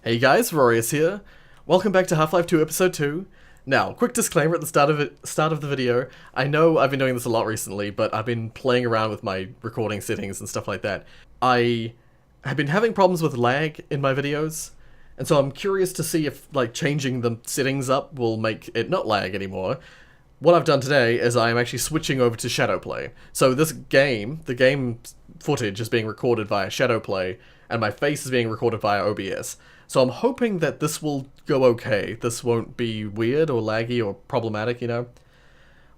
Hey guys, Rorius here. Welcome back to Half-Life 2 Episode 2. Now, quick disclaimer at the start of the video. I know I've been doing this a lot recently, but I've been playing around with my recording settings and stuff like that. I have been having problems with lag in my videos, and so I'm curious to see if, like, changing the settings up will make it not lag anymore. What I've done today is I am actually switching over to Shadowplay. So this game, the game footage is being recorded via Shadowplay, and my face is being recorded via OBS. So I'm hoping that this will go okay. This won't be weird or laggy or problematic, you know?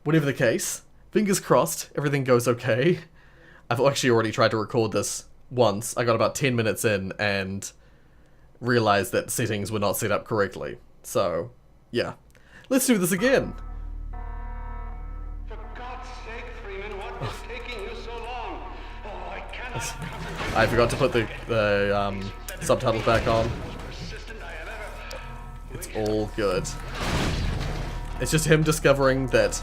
Whatever the case, fingers crossed, everything goes okay. I've actually already tried to record this once. I got about 10 minutes in and realized that settings were not set up correctly. So, yeah. Let's do this again! For God's sake, Freeman, what is taking you so long? Oh, I cannot. I forgot to put the subtitles back on. It's all good. It's just him discovering that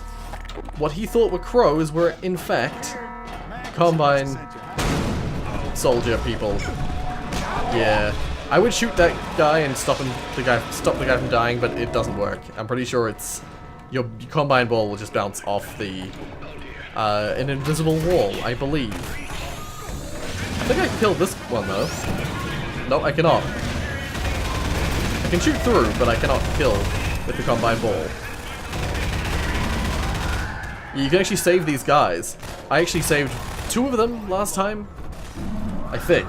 what he thought were crows were, in fact, Combine soldier people. Yeah. I would shoot that guy and stop the guy from dying, but it doesn't work. I'm pretty sure it's your Combine ball will just bounce off the an invisible wall, I believe. I think I killed this one though. No, I cannot. I can shoot through, but I cannot kill with the Combine ball. You can actually save these guys. I actually saved 2 of them last time, I think.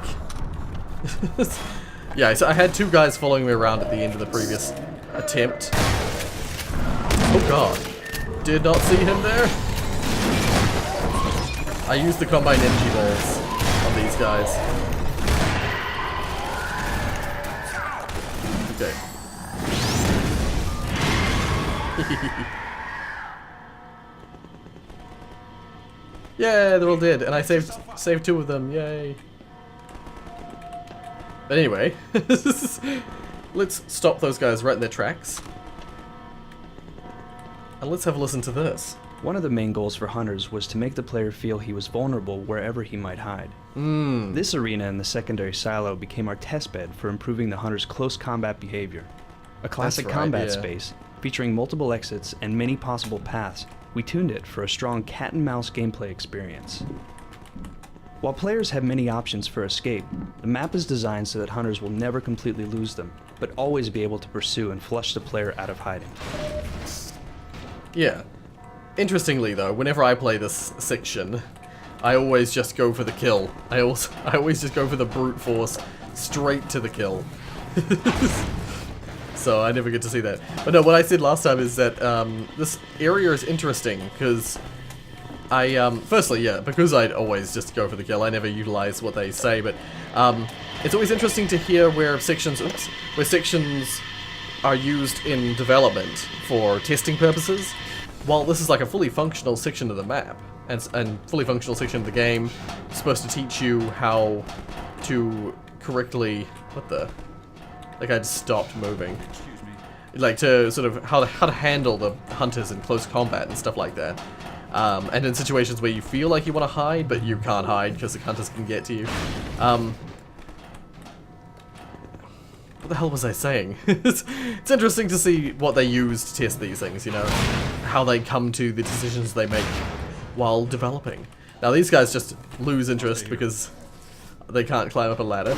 Yeah, so I had 2 guys following me around at the end of the previous attempt. Oh god. Did not see him there. I used the Combine energy balls on these guys. Okay. Yeah, they're all dead, and I saved 2 of them. Yay! But anyway, let's stop those guys right in their tracks, and let's have a listen to this. One of the main goals for hunters was to make the player feel he was vulnerable wherever he might hide. This arena in the secondary silo became our testbed for improving the hunter's close combat behavior. A classic combat space, featuring multiple exits and many possible paths, we tuned it for a strong cat-and-mouse gameplay experience. While players have many options for escape, the map is designed so that hunters will never completely lose them, but always be able to pursue and flush the player out of hiding. Yeah. Interestingly though, whenever I play this section, I always just go for the kill. I always just go for the brute force, straight to the kill. So I never get to see that. But no, what I said last time is that this area is interesting because firstly, yeah, because I'd always just go for the kill, I never utilize what they say, but it's always interesting to hear where sections are used in development for testing purposes. While this is like a fully functional section of the map, and fully functional section of the game, it's supposed to teach you how to correctly... What the... Like, I just stopped moving. Excuse me. Like, to sort of... How to handle the hunters in close combat and stuff like that. And in situations where you feel like you want to hide, but you can't hide because the hunters can get to you. What the hell was I saying? It's interesting to see what they use to test these things, you know? How they come to the decisions they make while developing. Now these guys just lose interest because they can't climb up a ladder.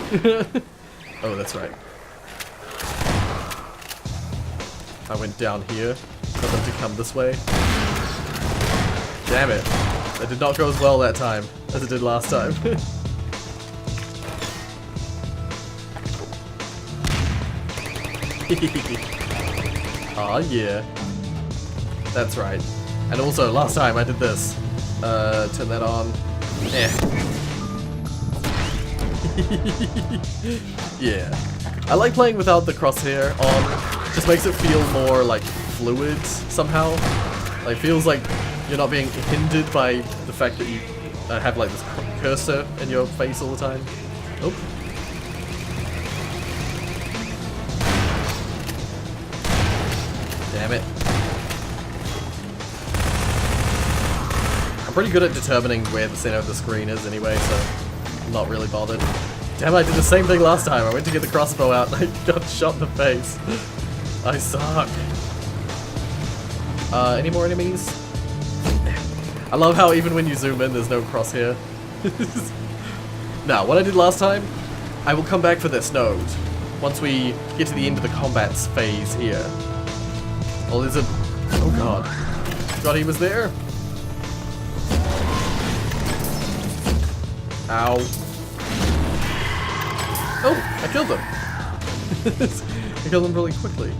Oh, that's right. I went down here for them to come this way. Damn it. That did not go as well that time as it did last time. Aw, yeah. That's right. And also, last time I did this. Turn that on. Yeah. I like playing without the crosshair on. Just makes it feel more, like, fluid, somehow. Like, feels like you're not being hindered by the fact that you have, like, this cursor in your face all the time. Oh. Damn it. I'm pretty good at determining where the center of the screen is anyway, so I'm not really bothered. Damn, I did the same thing last time. I went to get the crossbow out and I got shot in the face. I suck. Any more enemies? I love how even when you zoom in, there's no crosshair. Now, what I did last time, I will come back for this node once we get to the end of the combat phase here. Well, there's a... Oh god. Forgot he was there. Ow. Oh, I killed him. I killed him really quickly.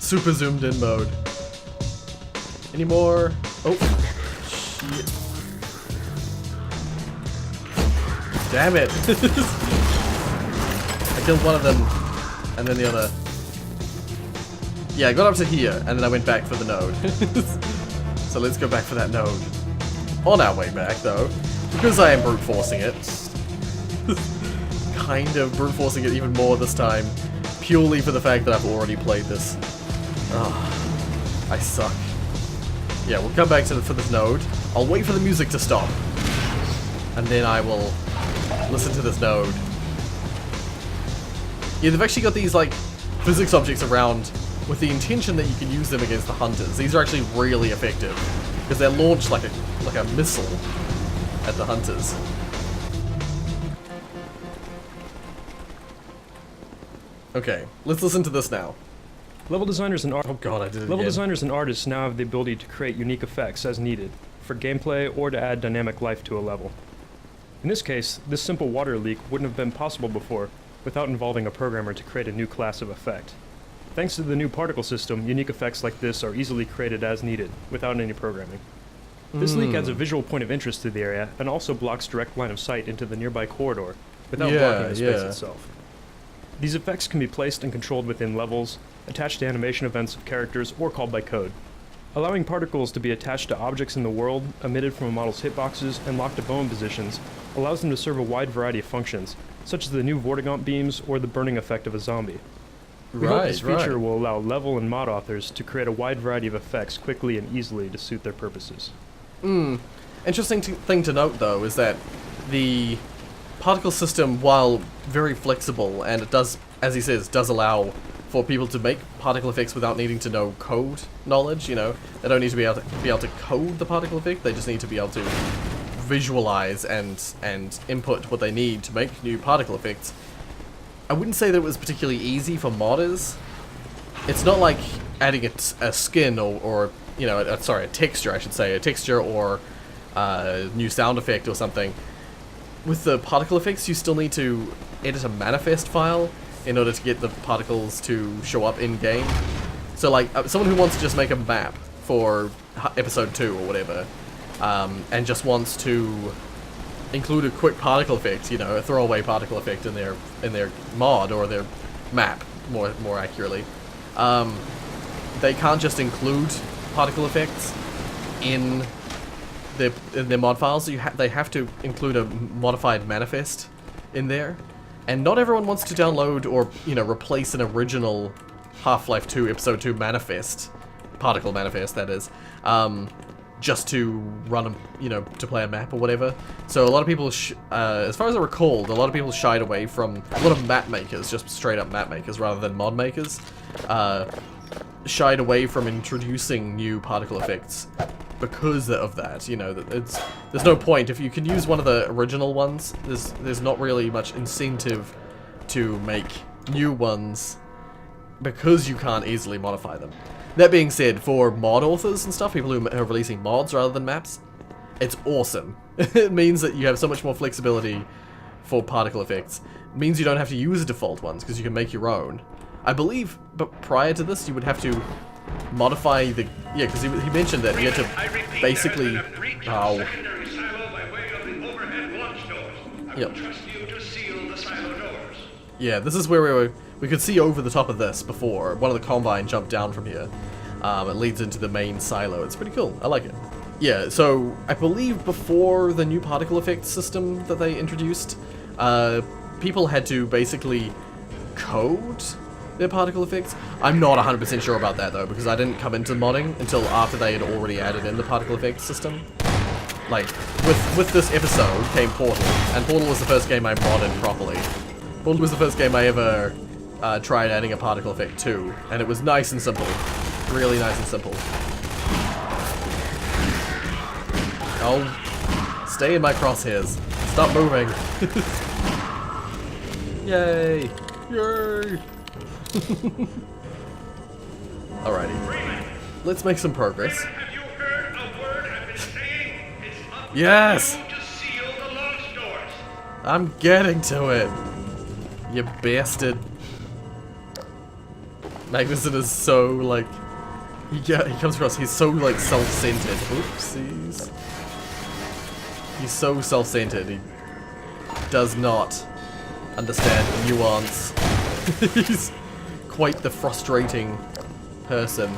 Super zoomed in mode. Any more? Oh, shit. Damn it. I killed one of them, and then the other. Yeah, I got up to here, and then I went back for the node. So let's go back for that node. On our way back, though, because I am brute forcing it. Kind of brute forcing it even more this time, purely for the fact that I've already played this. I suck. Yeah, we'll come back to for this node. I'll wait for the music to stop, and then I will listen to this node. Yeah, they've actually got these like physics objects around with the intention that you can use them against the hunters. These are actually really effective because they're launched like a missile at the hunters. Okay, let's listen to this now. Level designers and Oh god, I did it Level again. designers and artists now have the ability to create unique effects as needed, for gameplay or to add dynamic life to a level. In this case, this simple water leak wouldn't have been possible before without involving a programmer to create a new class of effect. Thanks to the new particle system, unique effects like this are easily created as needed, without any programming. This leak adds a visual point of interest to the area, and also blocks direct line of sight into the nearby corridor, without blocking the space itself. These effects can be placed and controlled within levels, attached to animation events of characters, or called by code. Allowing particles to be attached to objects in the world, emitted from a model's hitboxes, and locked to bone positions allows them to serve a wide variety of functions, such as the new Vortigaunt beams or the burning effect of a zombie. We hope this feature will allow level and mod authors to create a wide variety of effects quickly and easily to suit their purposes. Interesting thing to note, though, is that the particle system, while very flexible, and it does, as he says, does allow for people to make particle effects without needing to know code knowledge, you know. They don't need to be able to code the particle effect, they just need to be able to visualize and input what they need to make new particle effects. I wouldn't say that it was particularly easy for modders. It's not like adding a skin or you know, a texture, I should say, a texture or a new sound effect or something. With the particle effects, you still need to edit a manifest file in order to get the particles to show up in-game. So like, someone who wants to just make a map for episode 2 or whatever, and just wants to include a quick particle effect, you know, a throwaway particle effect in their mod or their map, more accurately, they can't just include particle effects in their mod files. So they have to include a modified manifest in there, and not everyone wants to download or, you know, replace an original Half-Life 2 Episode 2 manifest, particle manifest that is, just to run you know, to play a map or whatever. So a lot of people, as far as I recalled, a lot of people shied away from, a lot of map makers, just straight up map makers rather than mod makers, shied away from introducing new particle effects because of that. You know, there's no point. If you can use one of the original ones, there's not really much incentive to make new ones because you can't easily modify them. That being said, for mod authors and stuff, people who are releasing mods rather than maps, it's awesome. It means that you have so much more flexibility for particle effects. It means you don't have to use default ones because you can make your own. I believe, but prior to this, you would have to modify the... Yeah, because he mentioned that you had to basically... Oh. Yep. Yeah, this is where we could see over the top of this before. One of the Combine jumped down from here. It leads into the main silo. It's pretty cool. I like it. Yeah, so I believe before the new particle effects system that they introduced, people had to basically code their particle effects. I'm not 100% sure about that though, because I didn't come into modding until after they had already added in the particle effects system. like, with this episode came Portal, and Portal was the first game I modded properly. Portal was the first game I ever tried adding a particle effect to, and it was nice and simple. Really nice and simple. Oh, stay in my crosshairs. Stop moving. Yay! Yay! Alrighty. Let's make some progress. Have you heard a word I've been saying? It's up to Yes! you to seal the launch doors. I'm getting to it. You bastard. Magnuson is so, like... he comes across, he's so, like, self-centered. Oopsies. He's so self-centered. He does not understand nuance. He's quite the frustrating person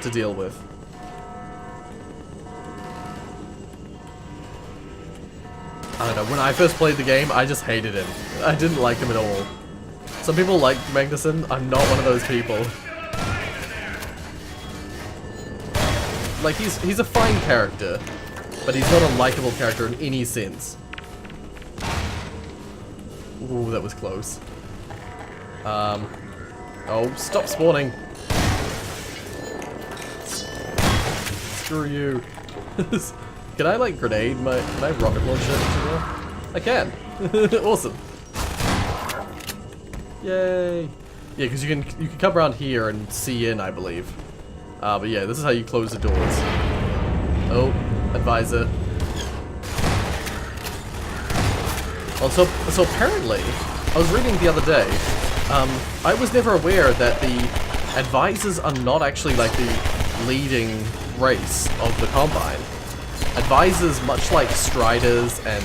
to deal with. I don't know, when I first played the game, I just hated him. I didn't like him at all. Some people like Magnuson, I'm not one of those people. Like, he's a fine character, but he's not a likable character in any sense. Ooh, that was close. Oh, stop spawning. Screw you. Can I, like, grenade my... can I rocket launch it into there? I can. Awesome. Yay. Yeah, because you can come around here and see in, I believe. But yeah, this is how you close the doors. Oh, advisor. Also, so apparently, I was reading the other day, I was never aware that the advisors are not actually like the leading race of the Combine. Advisors, much like Striders and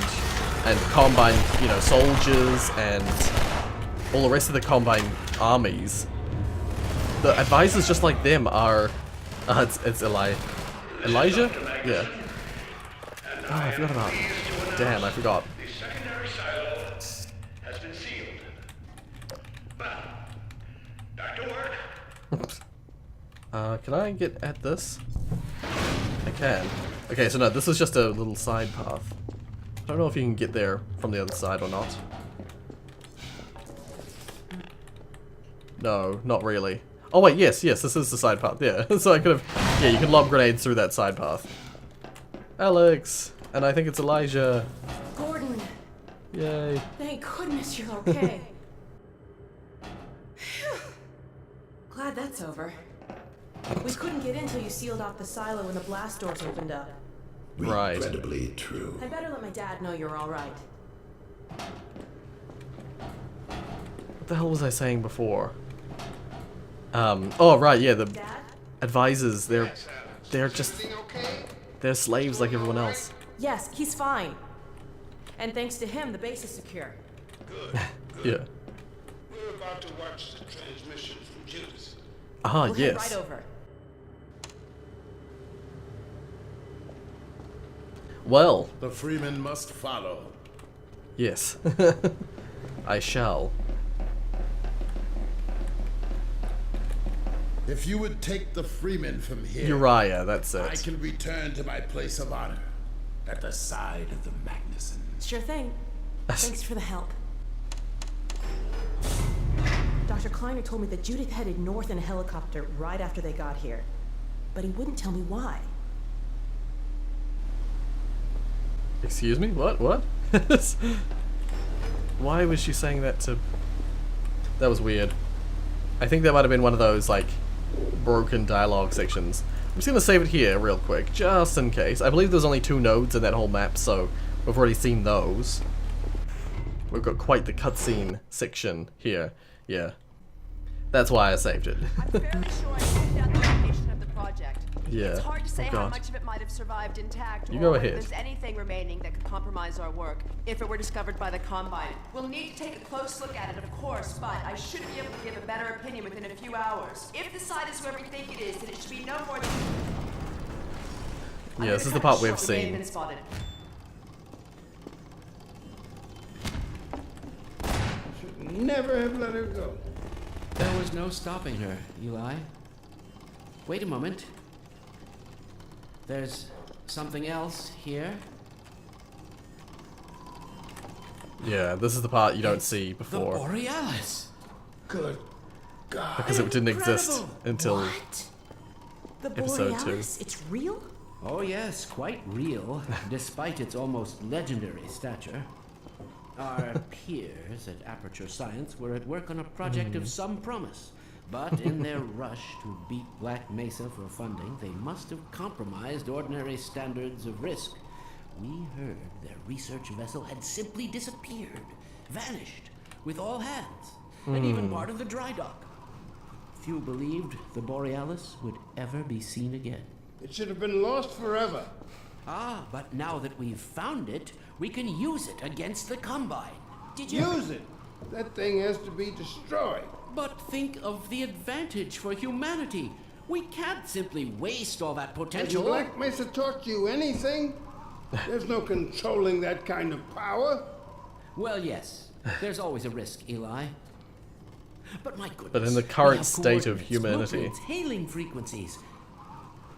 Combine, you know, soldiers and all the rest of the Combine armies, the advisors just like them are, it's Elijah? Yeah. Oh, I forgot about it. Damn, I forgot. The secondary silo has been sealed. Well, back to work. Can I get at this? I can. Okay, so no, this is just a little side path. I don't know if you can get there from the other side or not. No, not really. Oh wait, yes, this is the side path, yeah. So I could have, yeah, you can lob grenades through that side path. Alex! And I think it's Elijah. Gordon, Yay. thank goodness you're okay. Phew. Glad that's over. We couldn't get in till you sealed off the silo when the blast doors opened up. Right. Incredibly true. I better let my dad know you're all right. What the hell was I saying before? Oh right, yeah, the Dad? advisors, they're just, they're slaves like everyone else. Yes, he's fine. And thanks to him, the base is secure. Good. Yeah. We're about to watch the transmission from Judas. Ah, We'll head yes. right over. Well, The freemen must follow. yes. I shall. If you would take the freemen from here, Uriah, that's I it. can return to my place of honor at the side of the Magnuson. Sure thing. Thanks for the help. Dr. Kleiner told me that Judith headed north in a helicopter right after they got here. But he wouldn't tell me why. Excuse me? What? What? Why was she saying that to... That was weird. I think that might have been one of those, like, broken dialogue sections. I'm just gonna save it here real quick, just in case. I believe there's only 2 nodes in that whole map, so we've already seen those. We've got quite the cutscene section here. Yeah. That's why I saved it. I'm fairly sure I picked out the location of the project. Yeah. It's hard to say Oh, how God. much of it might have survived intact You or go whether ahead. there's anything remaining that could compromise our work if it were discovered by the Combine. We'll need to take a close look at it, of course, but I should be able to give a better opinion within a few hours. If the site is whoever we think it is, then it should be no more than... Yeah, this is the part we've seen. Been spotted. Never have let her go. There was no stopping her, Eli. Wait a moment. There's something else here? Yeah, this is the part you don't see The before Borealis! Good God. because it didn't exist Incredible. until What? The Episode 2. Borealis? It's real? Oh yes, quite real, despite its almost legendary stature. Our peers at Aperture Science were at work on a project of some promise, but in their rush to beat Black Mesa for funding, they must have compromised ordinary standards of risk. We heard their research vessel had simply disappeared, vanished, with all hands, and even part of the dry dock. Few believed the Borealis would ever be seen again. It should have been lost forever. Ah, but now that we've found it, we can use it against the Combine. Did you? Use it. That thing has to be destroyed. But think of the advantage for humanity. We can't simply waste all that Has potential. Black Mesa taught you anything? There's no controlling that kind of power. Well, yes. There's always a risk, Eli. But my goodness. But in the we current have state of coordinates, humanity. blueprints, hailing frequencies.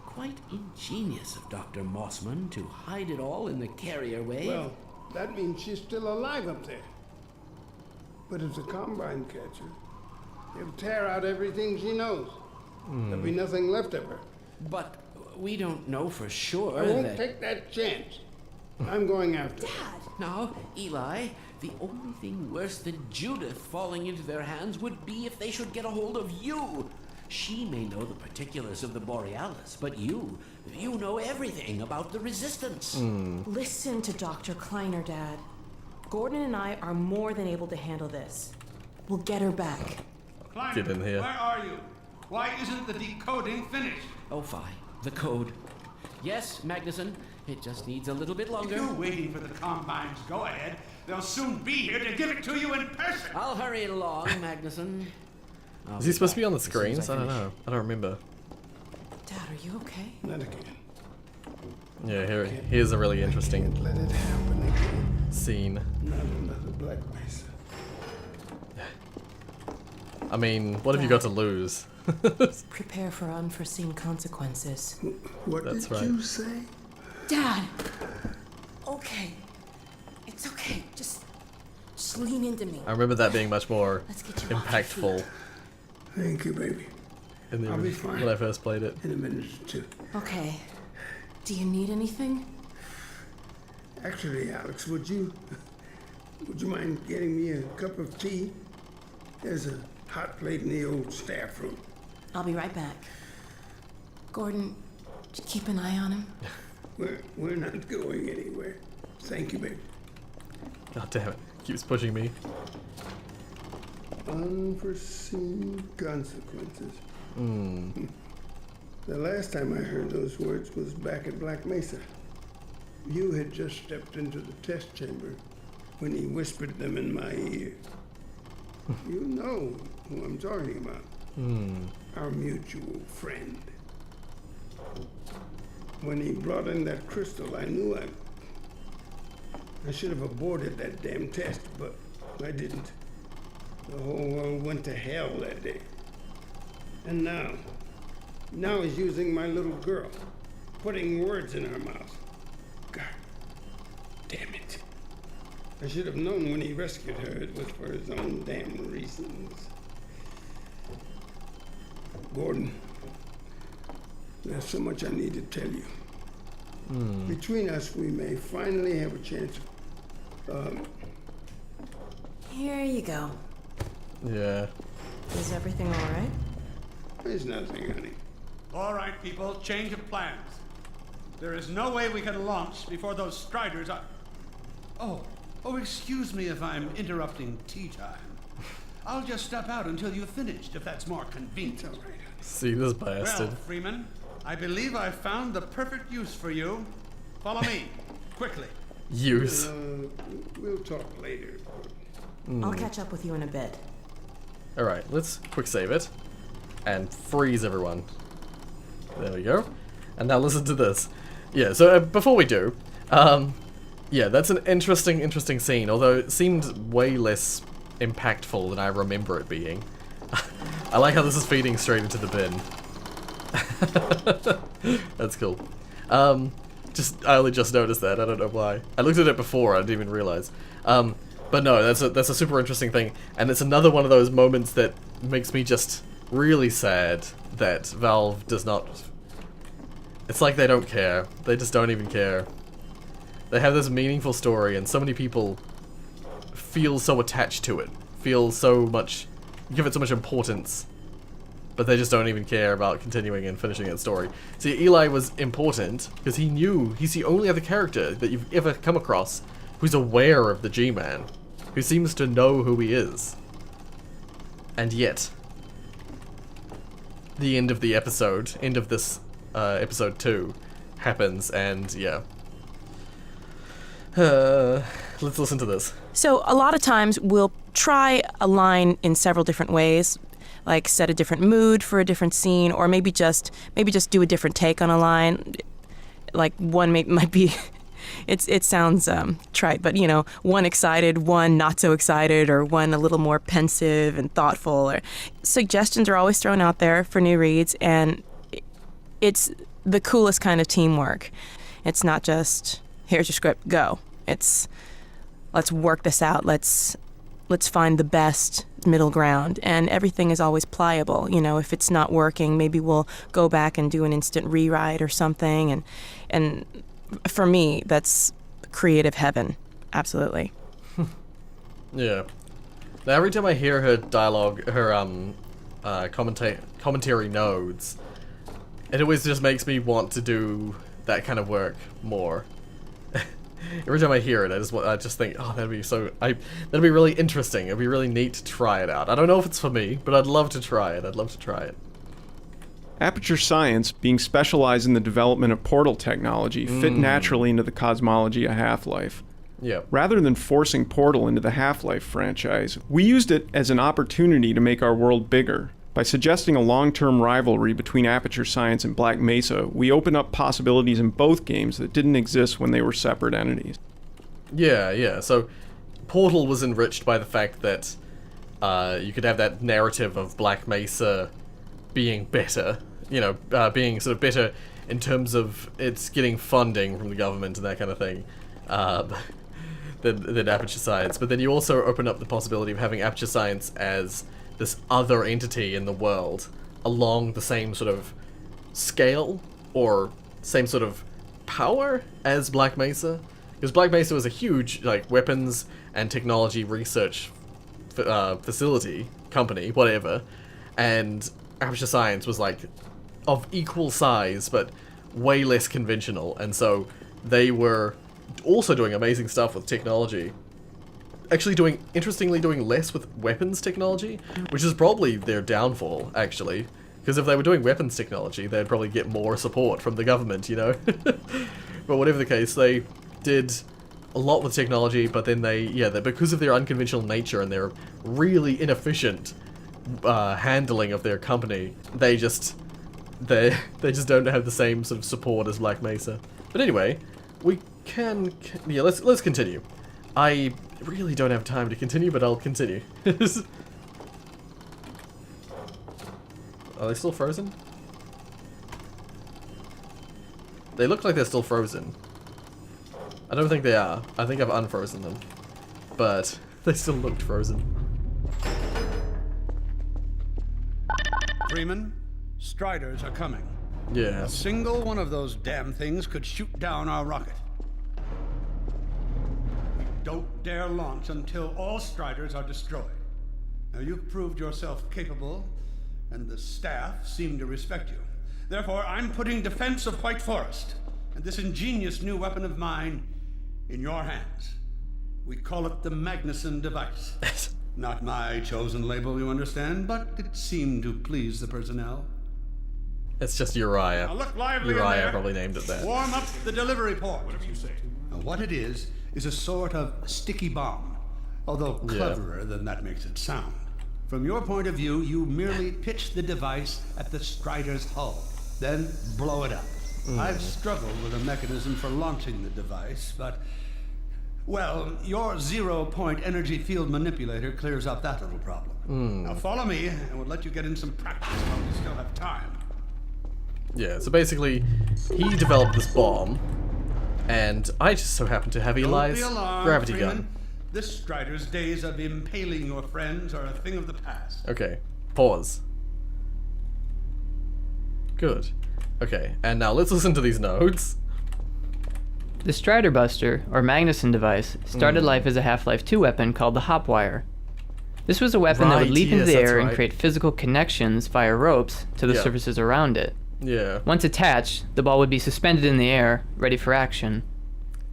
Quite ingenious of Dr. Mossman to hide it all in the carrier wave. Well, that means she's still alive up there. But if the Combine catch her, they'll tear out everything she knows. There'll be nothing left of her. But we don't know for sure I won't that... take that chance. I'm going after her. Dad! Now, Eli, the only thing worse than Judith falling into their hands would be if they should get a hold of you. She may know the particulars of the Borealis, but you know everything about the Resistance. Listen to Dr. Kleiner, Dad. Gordon and I are more than able to handle this. We'll get her back. Kleiner, Get in here. where are you? Why isn't the decoding finished? Oh, fine. The code. Yes, Magnuson. It just needs a little bit If longer. you're waiting for the Combine's go-ahead, they'll soon be here to give it to you in person. I'll hurry it along, Magnuson. I'll is he supposed to be on the back as soon as screens? I don't finish. know. I don't remember. Dad, are you okay? Not again. Yeah, here's a really interesting Can't let it happen again. scene. Not another Black Mesa. I mean, what have you got to lose? Prepare for unforeseen consequences. What That's did right. you say? Dad! Okay. It's okay. Just lean into me. I remember that being much more Let's get you off your impactful feet. Thank you, baby. in the I'll be fine. when I first played it. In a minute or two. Okay. Do you need anything? Actually, Alex, would you mind getting me a cup of tea? There's a hot plate in the old staff room. I'll be right back. Gordon, just keep an eye on him. We're not going anywhere. Thank you, baby. God damn it. Keeps pushing me. Unforeseen consequences. The last time I heard those words was back at Black Mesa. You had just stepped into the test chamber when he whispered them in my ear. You know who I'm talking about. Our mutual friend. When he brought in that crystal, I knew I should have aborted that damn test, but I didn't. The whole world went to hell that day. And now he's using my little girl, putting words in her mouth. God damn it. I should have known when he rescued her it was for his own damn reasons. Gordon, there's so much I need to tell you. Between us, we may finally have a chance of, Here you go. Yeah. Is everything all right? there's nothing, honey. All right, people, change of plans. There is no way we can launch before those Striders are... Oh, excuse me if I'm interrupting tea time. I'll just step out until you've finished, if that's more convenient. It's all right, honey. See this bastard. Well, Freeman, I believe I've found the perfect use for you. Follow me, quickly. Use. We'll talk later. I'll catch up with you in a bit. Alright, let's quick save it. And freeze everyone. There we go. And now listen to this. Yeah, so before we do, yeah, that's an interesting scene, although it seemed way less impactful than I remember it being. I like how this is feeding straight into the bin. That's cool. I only just noticed that. I don't know why. I looked at it before. I didn't even realize. But no, that's a super interesting thing, and it's another one of those moments that makes me just really sad that Valve does not. It's like they don't care. They just don't even care. They have this meaningful story, and so many people feel so attached to it, give it so much importance, but they just don't even care about continuing and finishing that story. See, Eli was important because he's the only other character that you've ever come across who's aware of the G-Man, who seems to know who he is. And yet, the end of the episode, end of this episode 2, happens, and yeah. Let's listen to this. So a lot of times we'll try a line in several different ways, like set a different mood for a different scene, or maybe just do a different take on a line. Like one might be, it sounds trite, but you know, one excited, one not so excited, or one a little more pensive and thoughtful. Or suggestions are always thrown out there for new reads, and it's the coolest kind of teamwork. It's not just here's your script, go. It's let's work this out. Let's find the best middle ground, and everything is always pliable. You know, if it's not working, maybe we'll go back and do an instant rewrite or something. And for me, that's creative heaven. Absolutely. Yeah. Now, every time I hear her dialogue, her commentary nodes, it always just makes me want to do that kind of work more. Every time I hear it, I just think, oh, that'd be really interesting. It'd be really neat to try it out. I don't know if it's for me, but I'd love to try it. Aperture Science, being specialized in the development of portal technology, fit naturally into the cosmology of Half-Life. Yeah. Rather than forcing Portal into the Half-Life franchise, we used it as an opportunity to make our world bigger. By suggesting a long-term rivalry between Aperture Science and Black Mesa, we open up possibilities in both games that didn't exist when they were separate entities. Yeah. So, Portal was enriched by the fact that you could have that narrative of Black Mesa being better, being sort of better in terms of it's getting funding from the government and that kind of thing, than Aperture Science. But then you also open up the possibility of having Aperture Science as this other entity in the world along the same sort of scale or same sort of power as Black Mesa. Because Black Mesa was a huge weapons and technology research facility, company, whatever, and Aperture Science was of equal size but way less conventional, and so they were also doing amazing stuff with technology. Actually interestingly doing less with weapons technology, which is probably their downfall, actually. Because if they were doing weapons technology, they'd probably get more support from the government, But whatever the case, they did a lot with technology, but then because of their unconventional nature and their really inefficient handling of their company, they just don't have the same sort of support as Black Mesa. But anyway, let's continue. I really don't have time to continue, but I'll continue. Are they still frozen? They look like they're still frozen. I don't think they are. I think I've unfrozen them. But they still looked frozen. Freeman, Striders are coming. Yeah. A single one of those damn things could shoot down our rocket. Don't dare launch until all Striders are destroyed. Now, you've proved yourself capable, and the staff seem to respect you. Therefore, I'm putting defense of White Forest and this ingenious new weapon of mine in your hands. We call it the Magnuson device. Not my chosen label, you understand, but it seemed to please the personnel. It's just Uriah. Now look lively in Uriah there. probably named it that. Warm up the delivery port. Whatever you say. Now, what it is a sort of sticky bomb, although cleverer than that makes it sound. From your point of view, you merely pitch the device at the Strider's hull, then blow it up. I've struggled with a mechanism for launching the device, but, well, your zero-point energy field manipulator clears up that little problem. Now follow me, and we'll let you get in some practice while we still have time. Yeah, so basically, he developed this bomb, And I just so happen to have Eli's Don't be alarmed, gravity Freeman. gun. This Strider's days of impaling your friends are a thing of the past. Okay, pause. Good. Okay, and now let's listen to these notes. The Strider Buster, or Magnuson device, started life as a Half-Life 2 weapon called the Hopwire. This was a weapon that would Right, leap into yes, the that's air and right. create physical connections via ropes to the Yeah. surfaces around it. Yeah, Once attached, the ball would be suspended in the air, ready for action.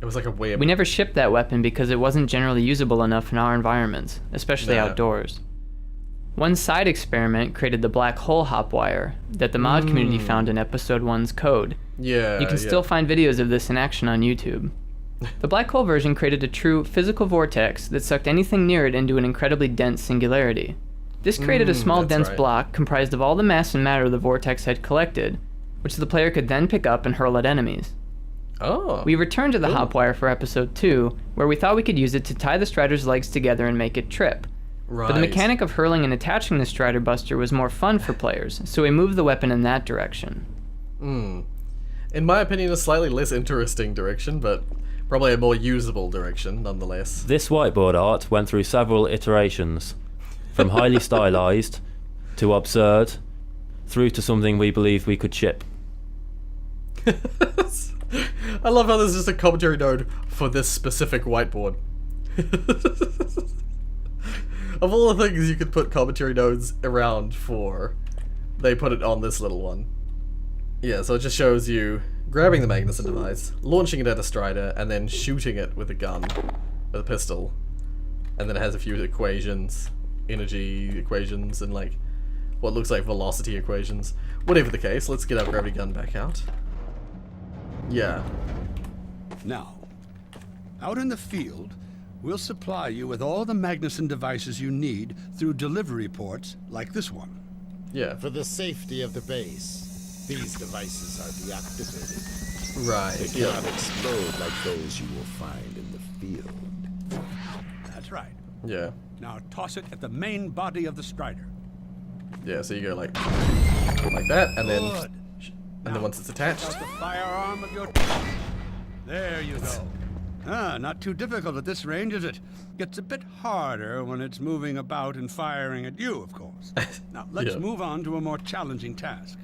it was like a web. We never shipped that weapon because it wasn't generally usable enough in our environments, especially Nah. outdoors. One side experiment created the black hole Hopwire that the mod community found in Episode 1's code. Yeah, You can yeah. still find videos of this in action on YouTube. The black hole version created a true physical vortex that sucked anything near it into an incredibly dense singularity. This created a small that's dense right. block comprised of all the mass and matter the vortex had collected, which the player could then pick up and hurl at enemies. Oh. We returned to the Hopwire for Episode 2, where we thought we could use it to tie the Strider's legs together and make it trip. Right. But the mechanic of hurling and attaching the Strider Buster was more fun for players, so we moved the weapon in that direction. In my opinion, a slightly less interesting direction, but probably a more usable direction nonetheless. This whiteboard art went through several iterations, from highly stylized to absurd, through to something we believed we could ship. I love how there's just a commentary node for this specific whiteboard. Of all the things you could put commentary nodes around for, they put it on this little one. Yeah, so it just shows you grabbing the Magnuson device, launching it at a Strider, and then shooting it with a gun, with a pistol. And then it has a few equations, energy equations, and like what looks like velocity equations. Whatever the case, let's get our gravity gun back out. Yeah. Now, out in the field, we'll supply you with all the Magnuson devices you need through delivery ports like this one. Yeah. For the safety of the base, these devices are deactivated. Right. They Yeah. cannot explode like those you will find in the field. That's right. Yeah. Now toss it at the main body of the Strider. Yeah. So you go like that, and then Good. and then once it's attached. Out the firearm of your... There you go. Not too difficult at this range, is it? Gets a bit harder when it's moving about and firing at you, of course. Now, let's Yeah. move on to a more challenging task.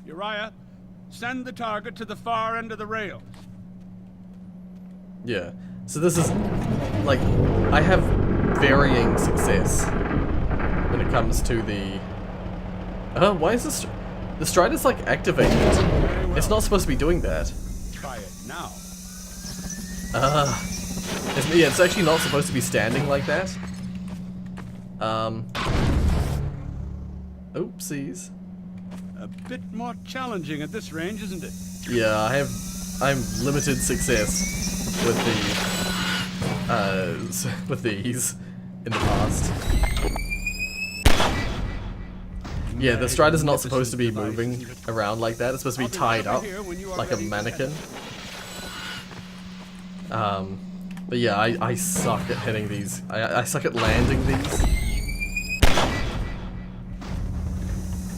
Uriah, send the target to the far end of the rails. Yeah. So this is like I have varying success when it comes to the. Why is this? The Strider's like activated. Very well. It's not supposed to be doing that. Try it now. It's actually not supposed to be standing like that. Oopsies. A bit more challenging at this range, isn't it? Yeah, I'm limited success with the with these in the past. Yeah, the Strider's not supposed to be moving around like that. It's supposed to be tied up like a mannequin. But yeah, I suck at hitting these. I suck at landing these.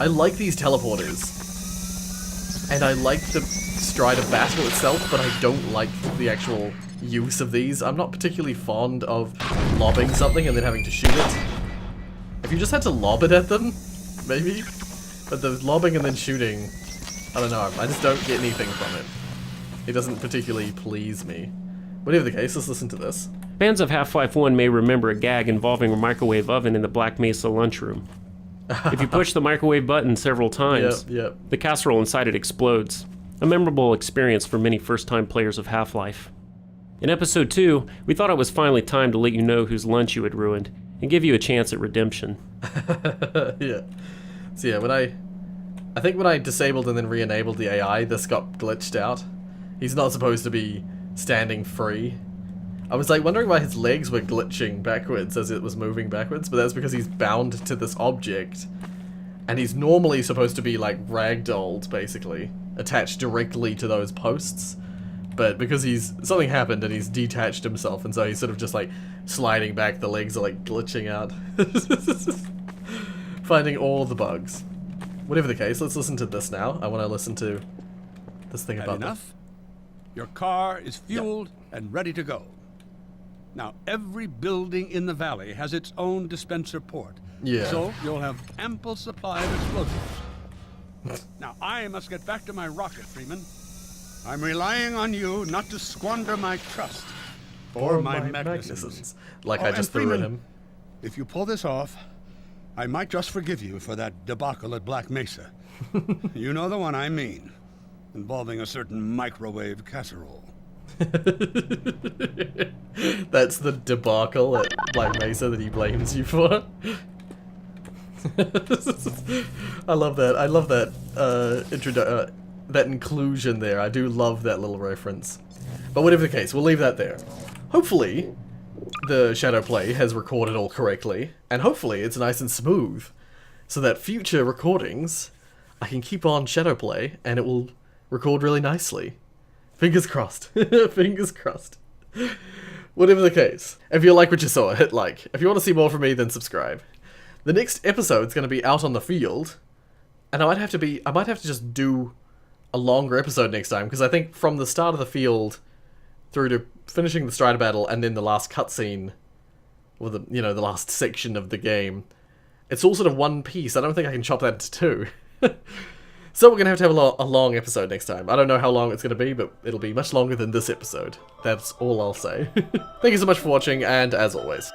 I like these teleporters. And I like the Strider battle itself, but I don't like the actual use of these. I'm not particularly fond of lobbing something and then having to shoot it. If you just had to lob it at them, maybe. But the lobbing and then shooting, I don't know, I just don't get anything from it. It doesn't particularly please me. Whatever the case, let's listen to this. Fans of Half-Life 1 may remember a gag involving a microwave oven in the Black Mesa lunchroom. If you push the microwave button several times, Yep. the casserole inside it explodes. A memorable experience for many first-time players of Half-Life. In Episode 2, we thought it was finally time to let you know whose lunch you had ruined, and give you a chance at redemption. Yeah. So yeah, I think when I disabled and then re-enabled the AI, this got glitched out. He's not supposed to be standing free. I was like wondering why his legs were glitching backwards as it was moving backwards, but that's because he's bound to this object. And he's normally supposed to be like ragdolled, basically, attached directly to those posts. But because something happened and he's detached himself, and so he's sort of just like sliding back, the legs are like glitching out. Finding all the bugs. Whatever the case, let's listen to this now. I want to listen to this thing Had about enough? Your car is fueled and ready to go. Now, every building in the valley has its own dispenser port. Yeah. So you'll have ample supply of explosives. Now, I must get back to my rocket, Freeman. I'm relying on you not to squander my trust or my magnificence. Like I just threw at him. If you pull this off, I might just forgive you for that debacle at Black Mesa. You know the one I mean, involving a certain microwave casserole. That's the debacle at Black Mesa that he blames you for. I love that. I love that that inclusion there. I do love that little reference. But whatever the case, we'll leave that there. Hopefully, the shadow play has recorded all correctly, and hopefully it's nice and smooth, so that future recordings, I can keep on shadow play, and it will record really nicely. Fingers crossed. Fingers crossed. Whatever the case, if you like what you saw, hit like. If you want to see more from me, then subscribe. The next episode's going to be out on the field, and I might have to just do a longer episode next time, because I think from the start of the field through to finishing the Strider battle and then the last cutscene, or the last section of the game, it's all sort of one piece. I don't think I can chop that into two. So we're going to have a long episode next time. I don't know how long it's going to be, but it'll be much longer than this episode. That's all I'll say. Thank you so much for watching, and as always,